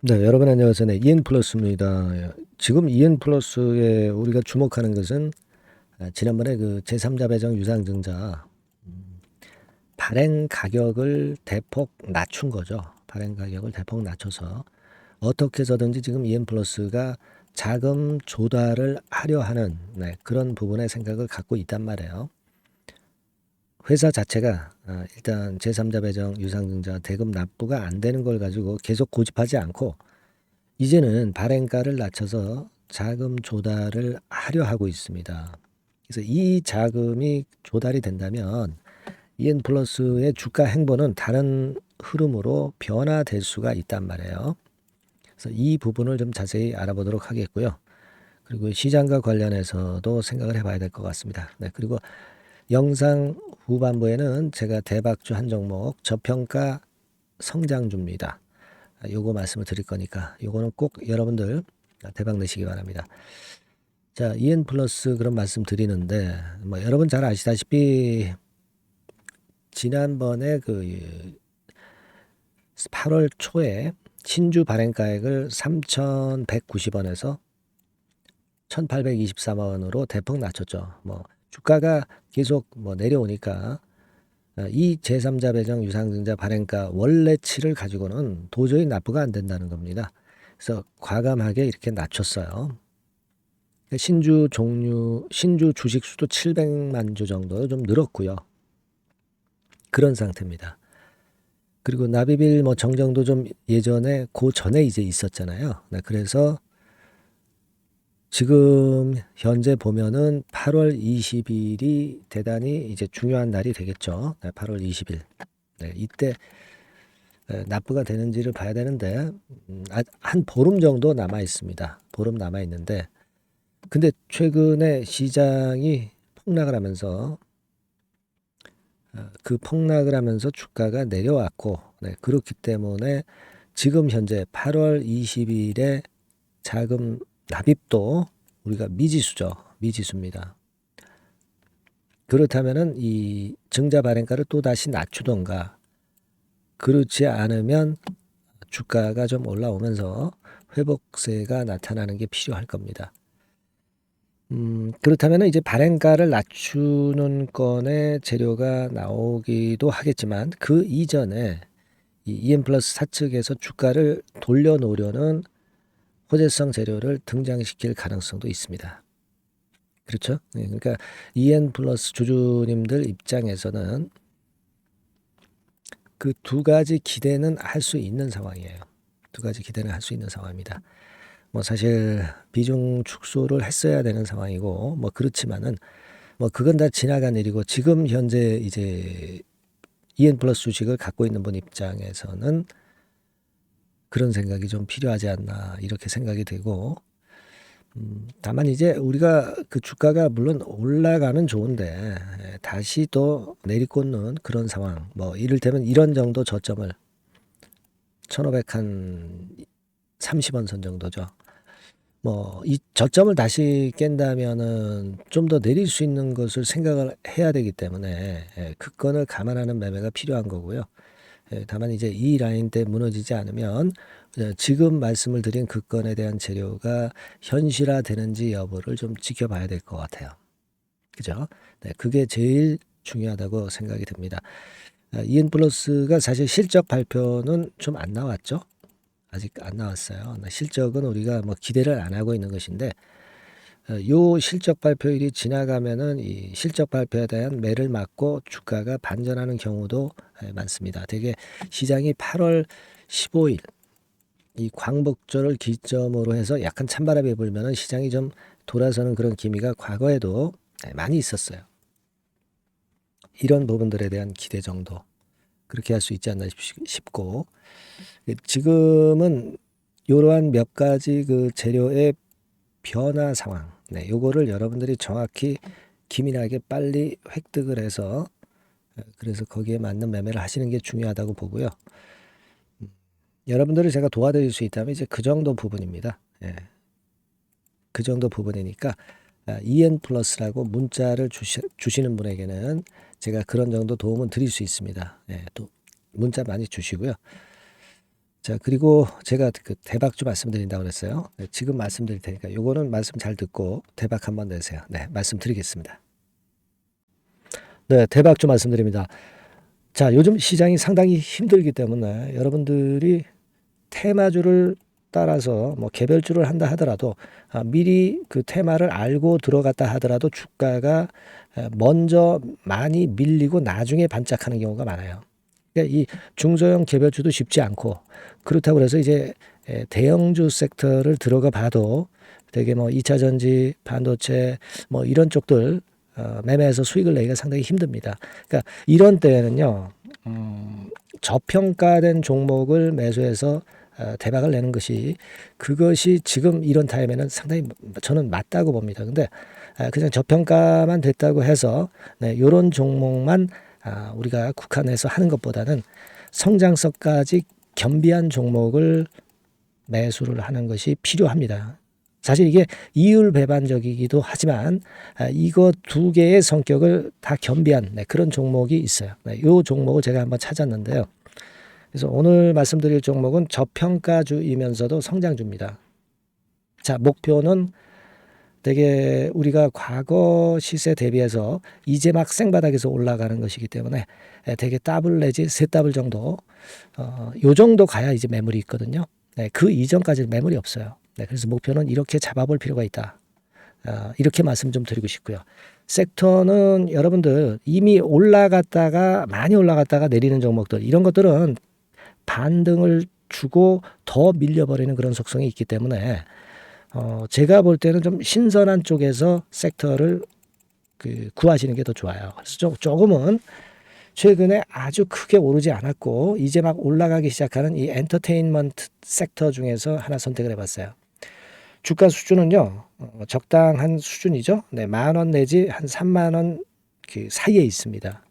네, 여러분 안녕하세요. 네, EN 플러스입니다. 지금 EN 플러스에 우리가 주목하는 것은 지난번에 그 제3자 배정 유상증자 발행 가격을 대폭 낮춘 거죠. 발행 가격을 대폭 낮춰서 어떻게 해서든지 지금 EN 플러스가 자금 조달을 하려 하는 그런 부분의 생각을 갖고 있단 말이에요. 회사 자체가 일단 제3자 배정 유상증자 대금 납부가 안 되는 걸 가지고 계속 고집하지 않고 이제는 발행가를 낮춰서 자금 조달을 하려 하고 있습니다. 그래서 이 자금이 조달이 된다면 EN 플러스의 주가 행보는 다른 흐름으로 변화될 수가 있단 말이에요. 그래서 이 부분을 좀 자세히 알아보도록 하겠고요. 그리고 시장과 관련해서도 생각을 해봐야 될 것 같습니다. 네, 그리고 영상 후반부에는 제가 대박주 한 종목 저평가 성장주입니다. 요거 말씀을 드릴 거니까 요거는 꼭 여러분들 대박 내시기 바랍니다. 자, EN 플러스 그런 말씀 드리는데 뭐 여러분 잘 아시다시피 지난번에 그 8월 초에 신주 발행가액을 3,190원에서 1,823원으로 대폭 낮췄죠. 뭐 주가가 계속 뭐 내려오니까 이 제3자 배정 유상증자 발행가 원래치를 가지고는 도저히 납부가 안 된다는 겁니다. 그래서 과감하게 이렇게 낮췄어요. 신주 주식 수도 700만 주 정도 좀 늘었고요. 그런 상태입니다. 그리고 납입일 뭐 정정도 좀 예전에 그 전에 이제 있었잖아요. 네, 그래서 지금 현재 보면은 8월 20일이 대단히 이제 중요한 날이 되겠죠. 네, 8월 20일. 네, 이때 납부가 되는지를 봐야 되는데 한 보름 정도 남아 있습니다. 보름 남아 있는데 근데 최근에 시장이 폭락을 하면서 그 폭락을 하면서 주가가 내려왔고 그렇기 때문에 지금 현재 8월 20일에 자금 납입도 우리가 미지수죠. 미지수입니다. 그렇다면은 이 증자 발행가를 또 다시 낮추던가 그렇지 않으면 주가가 좀 올라오면서 회복세가 나타나는 게 필요할 겁니다. 그렇다면 이제 발행가를 낮추는 건의 재료가 나오기도 하겠지만 그 이전에 이 EM 플러스 사측에서 주가를 돌려놓으려는 호재성 재료를 등장시킬 가능성도 있습니다. 그렇죠? 네, 그러니까 EN 플러스 주주님들 입장에서는 그 두 가지 기대는 할 수 있는 상황이에요. 두 가지 기대는 할 수 있는 상황입니다. 뭐 사실 비중 축소를 했어야 되는 상황이고 뭐 그렇지만은 뭐 그건 다 지나간 일이고 지금 현재 이제 EN 플러스 주식을 갖고 있는 분 입장에서는 그런 생각이 좀 필요하지 않나 이렇게 생각이 되고 다만 이제 우리가 그 주가가 물론 올라가면 좋은데 다시 또 내리꽂는 그런 상황 뭐 이를테면 이런 정도 저점을 1,500 한 30원 선 정도죠. 뭐 이 저점을 다시 깬다면은 좀 더 내릴 수 있는 것을 생각을 해야 되기 때문에 그 건을 감안하는 매매가 필요한 거고요. 다만 이제 이 라인 때 무너지지 않으면 지금 말씀을 드린 그 건에 대한 재료가 현실화되는지 여부를 좀 지켜봐야 될 것 같아요. 그죠? 네, 그게 제일 중요하다고 생각이 듭니다. EN 플러스가 사실 실적 발표는 좀 안 나왔죠. 아직 안 나왔어요. 실적은 우리가 뭐 기대를 안 하고 있는 것인데 요 실적 발표일이 지나가면은 이 실적 발표에 대한 매를 맞고 주가가 반전하는 경우도 많습니다. 되게 시장이 8월 15일 이 광복절을 기점으로 해서 약간 찬바람이 불면은 시장이 좀 돌아서는 그런 기미가 과거에도 많이 있었어요. 이런 부분들에 대한 기대 정도 그렇게 할 수 있지 않나 싶고 지금은 이러한 몇 가지 그 재료의 변화 상황, 요거를 여러분들이 정확히 기민하게 빨리 획득을 해서 그래서 거기에 맞는 매매를 하시는 게 중요하다고 보고요. 여러분들을 제가 도와드릴 수 있다면 이제 그 정도 부분입니다. 예, 그 정도 부분이니까 EN 플러스라고 문자를 주시는 분에게는 제가 그런 정도 도움은 드릴 수 있습니다. 예, 또 문자 많이 주시고요. 자, 그리고 제가 그 대박주 말씀드린다고 그랬어요. 네, 지금 말씀드릴 테니까 요거는 말씀 잘 듣고 대박 한번 내세요. 네, 말씀드리겠습니다. 네, 대박주 말씀드립니다. 자, 요즘 시장이 상당히 힘들기 때문에 여러분들이 테마주를 따라서 뭐 개별주를 한다 하더라도 미리 그 테마를 알고 들어갔다 하더라도 주가가 먼저 많이 밀리고 나중에 반짝하는 경우가 많아요. 그러니까 이 중소형 개별주도 쉽지 않고, 그렇다고 해서 이제 대형주 섹터를 들어가 봐도 되게 뭐 2차 전지, 반도체 뭐 이런 쪽들 매매해서 수익을 내기가 상당히 힘듭니다. 그러니까 이런 때에는요, 저평가된 종목을 매수해서 대박을 내는 것이, 그것이 지금 이런 타임에는 상당히 저는 맞다고 봅니다. 근데 그냥 저평가만 됐다고 해서 이런 종목만 우리가 국한해서 하는 것보다는 성장성까지 겸비한 종목을 매수를 하는 것이 필요합니다. 사실 이게 이율배반적이기도 하지만 이거 두 개의 성격을 다 겸비한 그런 종목이 있어요. 이 종목을 제가 한번 찾았는데요. 그래서 오늘 말씀드릴 종목은 저평가주이면서도 성장주입니다. 자, 목표는 되게 우리가 과거 시세 대비해서 이제 막 생바닥에서 올라가는 것이기 때문에 되게 더블 내지 세 더블 정도, 요 정도 가야 이제 매물이 있거든요. 그 이전까지는 매물이 없어요. 그래서 목표는 이렇게 잡아볼 필요가 있다. 이렇게 말씀 좀 드리고 싶고요. 섹터는 여러분들 이미 올라갔다가 많이 올라갔다가 내리는 종목들, 이런 것들은 반등을 주고 더 밀려버리는 그런 속성이 있기 때문에 제가 볼 때는 좀 신선한 쪽에서 섹터를 구하시는 게 더 좋아요. 그래서 조금은 최근에 아주 크게 오르지 않았고 이제 막 올라가기 시작하는 이 엔터테인먼트 섹터 중에서 하나 선택을 해봤어요. 주가 수준은요, 적당한 수준이죠. 네, 10,000원 내지 한 30,000원 그 사이에 있습니다.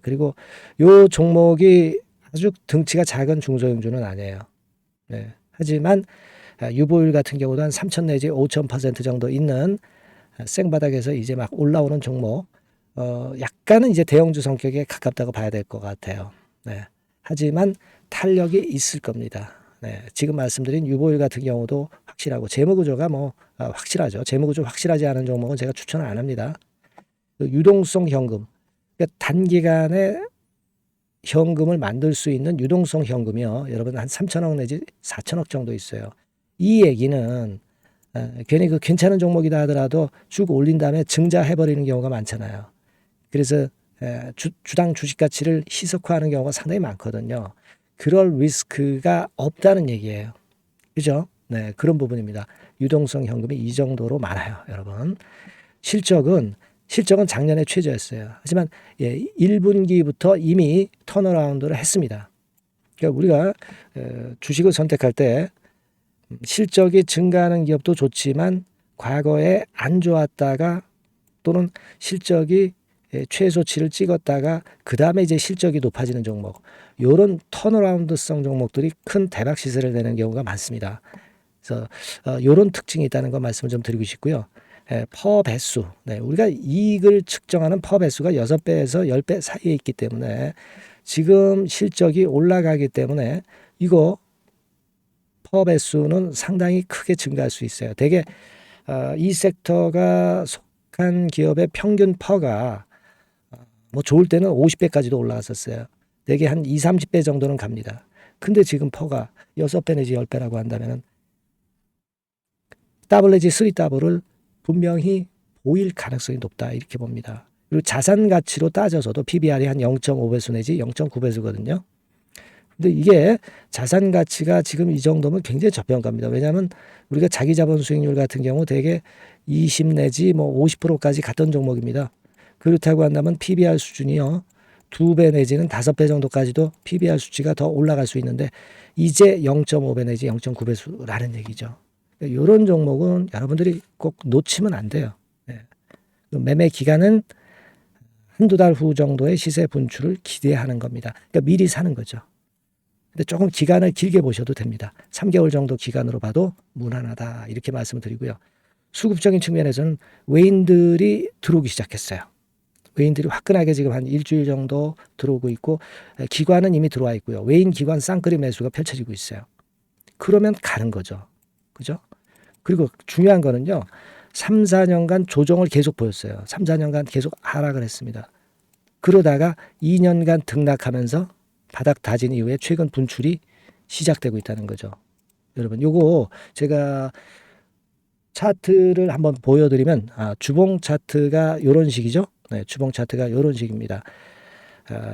그리고 요 종목이 아주 덩치가 작은 중소형주는 아니에요. 하지만 유보율 같은 경우도 한 3,000 내지 5,000% 정도 있는 생바닥에서 이제 막 올라오는 종목, 약간은 이제 대형주 성격에 가깝다고 봐야 될 것 같아요. 하지만 탄력이 있을 겁니다. 지금 말씀드린 유보율 같은 경우도 확실하고 재무구조가 뭐 확실하죠. 재무구조 확실하지 않은 종목은 제가 추천을 안 합니다. 유동성 현금, 그러니까 단기간에 현금을 만들 수 있는 유동성 현금이요, 여러분 한 3,000억 내지 4,000억 정도 있어요. 이 얘기는 괜히 그 괜찮은 종목이다 하더라도 쭉 올린 다음에 증자해버리는 경우가 많잖아요. 그래서 주당 주식 가치를 희석화하는 경우가 상당히 많거든요. 그럴 리스크가 없다는 얘기예요. 그죠? 그런 부분입니다. 유동성 현금이 이 정도로 많아요, 여러분. 실적은 작년에 최저였어요. 하지만 1분기부터 이미 턴어라운드를 했습니다. 그러니까 우리가 주식을 선택할 때 실적이 증가하는 기업도 좋지만 과거에 안 좋았다가 또는 실적이 최소치를 찍었다가 그 다음에 이제 실적이 높아지는 종목, 이런 턴어라운드성 종목들이 큰 대박 시세를 내는 경우가 많습니다. 그래서 이런 특징이 있다는 거 말씀을 좀 드리고 싶고요. 퍼 배수, 우리가 이익을 측정하는 퍼 배수가 6배에서 10배 사이에 있기 때문에 지금 실적이 올라가기 때문에 이거 퍼 배수는 상당히 크게 증가할 수 있어요. 대개 이 섹터가 속한 기업의 평균 퍼가 뭐 좋을 때는 50배까지도 올라갔었어요. 대개 한 2, 30배 정도는 갑니다. 근데 지금 퍼가 6배 내지 10배라고 한다면 더블 내지 3더블을 분명히 보일 가능성이 높다, 이렇게 봅니다. 그리고 자산 가치로 따져서도 PBR이 한 0.5배수 내지 0.9배수거든요. 근데 이게 자산 가치가 지금 이 정도면 굉장히 저평가입니다. 왜냐하면 우리가 자기 자본 수익률 같은 경우 대개 20 내지 뭐 50%까지 갔던 종목입니다. 그렇다고 한다면 PBR 수준이요, 2배 내지는 5배 정도까지도 PBR 수치가 더 올라갈 수 있는데 이제 0.5배 내지 0.9배수라는 얘기죠. 이런 종목은 여러분들이 꼭 놓치면 안 돼요. 매매 기간은 한두 달 후 정도의 시세 분출을 기대하는 겁니다. 그러니까 미리 사는 거죠. 근데 조금 기간을 길게 보셔도 됩니다. 3개월 정도 기간으로 봐도 무난하다, 이렇게 말씀을 드리고요. 수급적인 측면에서는 외인들이 들어오기 시작했어요. 외인들이 화끈하게 지금 한 일주일 정도 들어오고 있고 기관은 이미 들어와 있고요. 외인 기관 쌍끌이 매수가 펼쳐지고 있어요. 그러면 가는 거죠. 그죠? 그리고 중요한 거는요. 3, 4년간 조정을 계속 보였어요. 3, 4년간 계속 하락을 했습니다. 그러다가 2년간 등락하면서 바닥 다진 이후에 최근 분출이 시작되고 있다는 거죠. 여러분, 요거 제가 차트를 한번 보여드리면 주봉 차트가 이런 식이죠. 네, 주봉 차트가 이런 식입니다.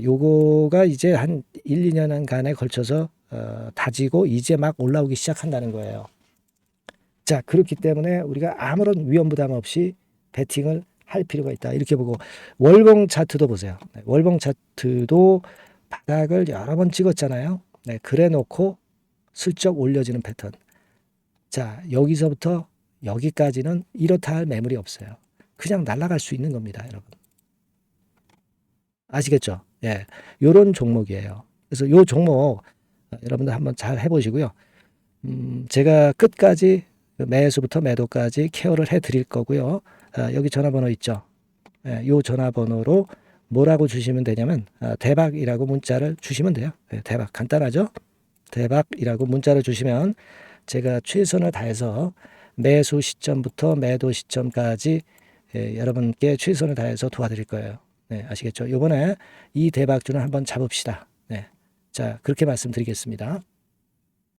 요거가 이제 한 1, 2년간에 걸쳐서 다지고 이제 막 올라오기 시작한다는 거예요. 자, 그렇기 때문에 우리가 아무런 위험 부담 없이 베팅을 할 필요가 있다. 이렇게 보고 월봉 차트도 보세요. 네, 월봉 차트도 바닥을 여러 번 찍었잖아요. 네, 그래 놓고 슬쩍 올려지는 패턴. 자, 여기서부터 여기까지는 이렇다 할 매물이 없어요. 그냥 날아갈 수 있는 겁니다, 여러분. 아시겠죠? 예, 요런 종목이에요. 그래서 요 종목 여러분들 한번 잘 해보시고요. 제가 끝까지 매수부터 매도까지 케어를 해드릴 거고요. 여기 전화번호 있죠? 예, 요 전화번호로 뭐라고 주시면 되냐면 대박이라고 문자를 주시면 돼요. 예, 대박 간단하죠? 대박이라고 문자를 주시면 제가 최선을 다해서 매수 시점부터 매도 시점까지 여러분께 최선을 다해서 도와드릴 거예요. 네, 아시겠죠? 이번에 이 대박주는 한번 잡읍시다. 네, 자 그렇게 말씀드리겠습니다.